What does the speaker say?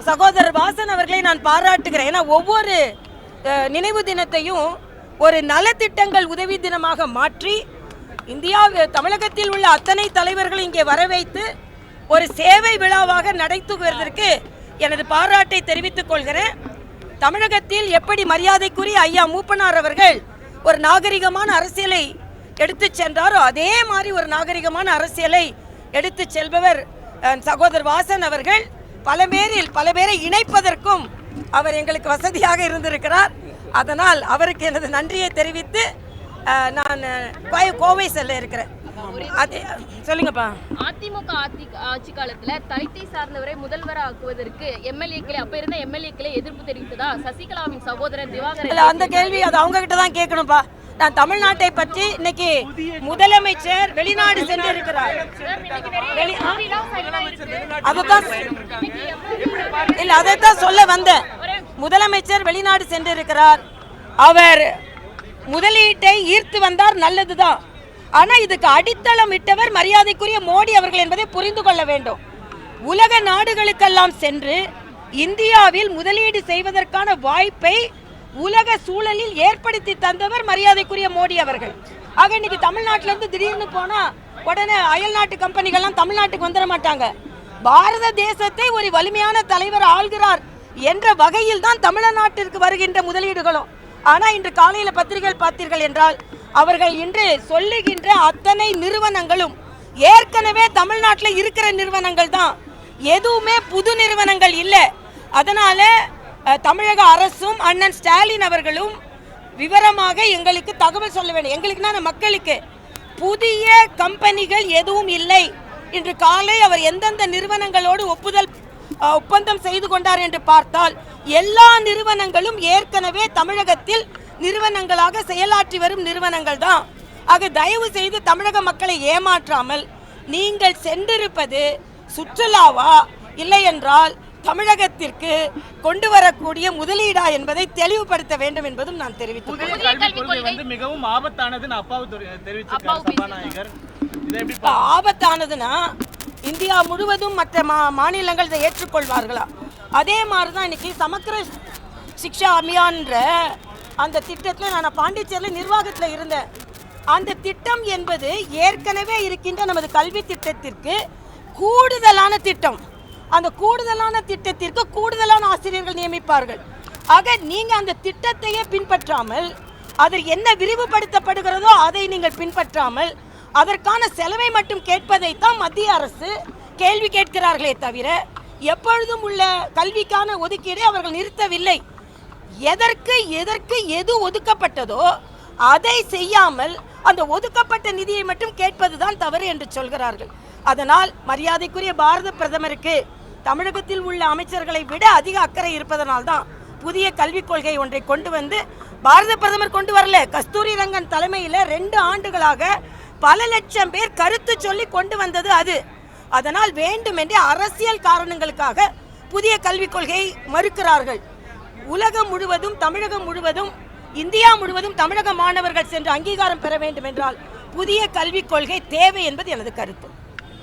சகோதரர் வாசன் அவர்களை நான் பாராட்டுகிறேன். ஏன்னா ஒவ்வொரு நினைவு தினத்தையும் ஒரு நலத்திட்டங்கள் உதவி தினமாக மாற்றி தமிழகத்தில் உள்ள அத்தனை தலைவர்களை இங்கே வரவைத்து ஒரு சேவை விழாவாக நடத்துவதற்கு எனது பாராட்டை தெரிவித்துக் கொள்கிறேன். தமிழகத்தில் எப்படி மரியாதைக்குரிய ஐயா மூப்பனார் அவர்கள் ஒரு நாகரிகமான அரசியலை எடுத்து சென்றாரோ அதே மாதிரி ஒரு நாகரிகமான அரசியலை எடுத்து செல்பவர் சகோதரர் வாசன் அவர்கள். பல பேரை இணைப்பதற்கும் அவர் எங்களுக்கு வசதியாக இருந்திருக்கிறார். அதனால் அவருக்கு எனது நன்றியை தெரிவித்து நான் கோவை செல்ல இருக்கிறேன். சொல்லுங்கப்பா. அதிமுக ஆட்சி காலத்துல தலித்தை சார்ந்தவரை முதல்வராக ஆக்குவதற்கு எம்எல்ஏக்களை அப்ப இருந்த எம்எல்ஏக்களை எதிர்ப்பு தெரிவித்ததா சசிகலாவின் சகோதரர் திவாகரன்? அந்த கேள்வி அது அவங்க கிட்ட தான் கேட்கணும்பா. நான் தமிழ்நாட்டை பற்றி இன்னைக்கு முதலமைச்சர் வெளிநாடு சென்றிருக்கிறார். அதைத்தான் சொல்ல வந்தேன். முதலமைச்சர் வெளிநாடு சென்றிருக்கிறார். அவர் முதலீட்டை ஈர்த்து வந்தார், நல்லதுதான். ஆனா இதுக்கு அடித்தளம் இட்டவர் மரியாதைக்குரிய மோடி அவர்கள் என்பதை புரிந்து கொள்ள வேண்டும். உலக நாடுகளுக்கெல்லாம் சென்று இந்தியாவில் முதலீடு செய்வதற்கான வாய்ப்பை உலக சூழலில் ஏற்படுத்தி தந்தவர் மரியாதைக்குரிய மோடி அவர்கள். ஆக இன்னைக்கு தமிழ்நாட்டிலிருந்து திடீர்னு போனா உடனே அயல் நாட்டு கம்பெனிகள்லாம் தமிழ்நாட்டுக்கு வந்துட மாட்டாங்க. பாரத தேசத்தை ஒரு வலிமையான தலைவர் ஆள்கிறார் என்ற வகையில் தான் தமிழ்நாட்டிற்கு வருகின்ற முதலீடுகளும். ஆனா இன்று காலையில பத்திரிகைகள் பார்த்தீர்கள் என்றால் அவர்கள் இன்று சொல்லுகின்ற அத்தனை நிறுவனங்களும் ஏற்கனவே தமிழ்நாட்டில் இருக்கிற நிறுவனங்கள் தான், எதுவுமே புது நிறுவனங்கள் இல்லை. அதனால தமிழக அரசும் அண்ணன் ஸ்டாலின் அவர்களும் விவரமாக எங்களுக்கு தகவல் சொல்ல வேண்டும். எங்களுக்குன்னா மக்களுக்கு புதிய கம்பெனிகள் எதுவும் இல்லை. இன்று காலை அவர் எந்தெந்த நிறுவனங்களோடு ஒப்பந்தம் செய்து கொண்டார் என்று பார்த்தால் எல்லா நிறுவனங்களும் ஏற்கனவே தமிழகத்தில் நிறுவனங்களாக செயலாற்றி வரும் நிறுவனங்கள் தான். ஆக தயவு செய்து தமிழக மக்களை ஏமாற்றாமல் நீங்கள் சென்றிருப்பது சுற்றுலாவா இல்லை என்றால் தமிழகத்திற்கு கொண்டு வரக்கூடிய முதலீடா என்பதை தெளிவுபடுத்த வேண்டும் என்பதும் நான் தெரிவித்துள்ளேன். மிகவும் ஆபத்தானதுன்னு ஆபத்தானதுன்னா இந்தியா முழுவதும் மற்ற மாநிலங்கள் இதை ஏற்றுக்கொள்வார்களா? அதே மாதிரிதான் இன்னைக்கு சமக்கிர சிக்ஷா அபியான்ற அந்த திட்டத்தில் நான் பாண்டிச்சேரியில் நிர்வாகத்தில் இருந்தேன். அந்த திட்டம் என்பது ஏற்கனவே இருக்கின்ற நமது கல்வி திட்டத்திற்கு கூடுதலான திட்டம். அந்த கூடுதலான திட்டத்திற்கு கூடுதலான ஆசிரியர்கள் நியமிப்பார்கள். ஆக நீங்கள் அந்த திட்டத்தையே பின்பற்றாமல் அதில் என்ன விரிவுபடுத்தப்படுகிறதோ அதை நீங்கள் பின்பற்றாமல் அதற்கான செலவை மட்டும் கேட்பதைத்தான் மத்திய அரசு கேள்வி கேட்கிறார்களே தவிர எப்பொழுதும் உள்ள கல்விக்கான ஒதுக்கீடை அவர்கள் நிறுத்தவில்லை. எதற்கு எது ஒதுக்கப்பட்டதோ அதை செய்யாமல் அந்த ஒதுக்கப்பட்ட நிதியை மட்டும் கேட்பதுதான் தவறு என்று சொல்கிறார்கள். அதனால் மரியாதைக்குரிய பாரத பிரதமருக்கு தமிழகத்தில் உள்ள அமைச்சர்களை விட அதிக அக்கறை இருப்பதனால்தான் புதிய கல்விக் கொள்கை ஒன்றை கொண்டு வந்து பாரத பிரதமர் கொண்டு வரல, கஸ்தூரி ரங்கன் தலைமையில் 2 ஆண்டுகளாக பல லட்சம் பேர் கருத்து சொல்லி கொண்டு வந்தது அது. அதனால் வேண்டுமென்றே அரசியல் காரணங்களுக்காக புதிய கல்விக் கொள்கையை மறுக்கிறார்கள். உலகம் முழுவதும் தமிழகம் முழுவதும் இந்தியா முழுவதும் தமிழக மாணவர்கள் சென்று அங்கீகாரம் பெற வேண்டும் என்றால் புதிய கல்விக் கொள்கை தேவை என்பது எனது கருத்து.